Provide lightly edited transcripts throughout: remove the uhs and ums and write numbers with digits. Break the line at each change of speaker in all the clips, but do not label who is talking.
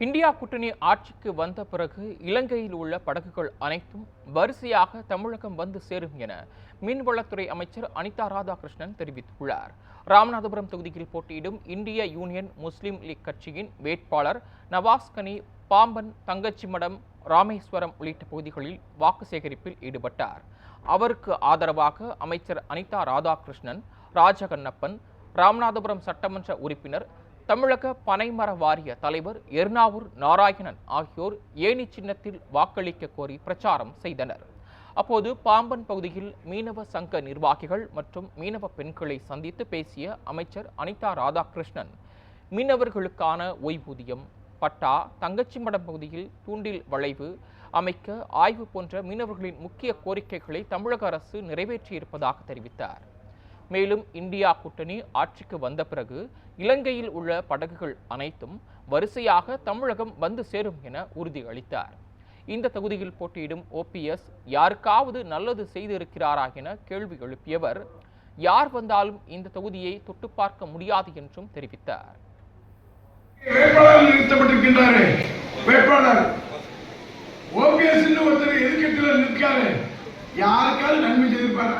India கூட்டணி ஆட்சிக்கு வந்த பிறகு இலங்கையில் உள்ள படகுகள் அனைத்தும் வரிசையாக தமிழகம் வந்து சேரும் என மீன்வளத்துறை அமைச்சர் அனிதா ராதாகிருஷ்ணன் தெரிவித்துள்ளார். ராமநாதபுரம் தொகுதியில் போட்டியிடும் இந்திய யூனியன் முஸ்லீம் லீக் கட்சியின் வேட்பாளர் நவாஸ் கனி பாம்பன், தங்கச்சிமடம், ராமேஸ்வரம் உள்ளிட்ட பகுதிகளில் வாக்கு சேகரிப்பில் ஈடுபட்டார். அவருக்கு ஆதரவாக அமைச்சர் அனிதா ராதாகிருஷ்ணன், ராஜகண்ணப்பன், ராமநாதபுரம் சட்டமன்ற உறுப்பினர், தமிழக பனைமர வாரிய தலைவர் எர்ணாவூர் நாராயணன் ஆகியோர் ஏணி சின்னத்தில் வாக்களிக்க கோரி பிரச்சாரம் செய்தனர். அப்போது பாம்பன் பகுதியில் மீனவ சங்க நிர்வாகிகள் மற்றும் மீனவ பெண்களை சந்தித்து பேசிய அமைச்சர் அனிதா ராதாகிருஷ்ணன், மீனவர்களுக்கான ஓய்வூதியம், பட்டா, தங்கச்சிமடம் பகுதியில் தூண்டில் வளைவு அமைக்க ஆய்வு போன்ற மீனவர்களின் முக்கிய கோரிக்கைகளை தமிழக அரசு நிறைவேற்றியிருப்பதாக தெரிவித்தார். மேலும் இந்தியா கூட்டணி ஆட்சிக்கு வந்த பிறகு இலங்கையில் உள்ள படகுகள் அனைத்தும் வரிசையாக தமிழகம் வந்து சேரும் என உறுதியளித்தார். இந்த தொகுதியில் போட்டியிடும் OPS யாருக்காவது நல்லது செய்திருக்கிறாரா என கேள்வி எழுப்பியவர், யார் வந்தாலும் இந்த தொகுதியை தொட்டு பார்க்க முடியாது என்றும் தெரிவித்தார்.
வேட்பாளர் நிறுத்தப்பட்டிருக்கின்றாரு. வேட்பாளர் OPS ஒருத்தர் எதிர்க்கட்சியில் நிற்காரு. யாருக்காவது நன்மை செய்திருப்பாரு?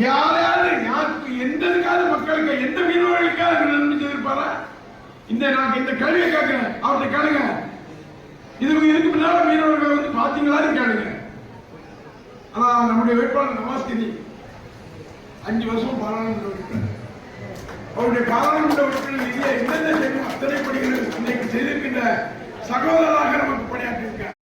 யாருக்கு எந்ததுக்காவது மக்களுக்கு எந்த மீனவர்களுக்காக நன்மை செய்திருப்பாரா? இந்த கேள்வியை கேட்கிறேன், அவர்கிட்ட கேளுங்க. இதுக்கு முன்னால மீனவர்கள் வந்து பாத்தீங்களான்னு கேளுங்க. ஆனா நம்முடைய வேட்பாளர் நவாஸ் கனி 5 வருஷம் பாராளுமன்ற உறுப்பினர். அவருடைய பாராளுமன்ற உறுப்பினர் நிதியை எந்தெந்த செய்யும் அத்தனை பணிகள் இன்னைக்கு செய்திருக்கின்ற சகோதரராக நமக்கு பணியாற்றியிருக்கார்.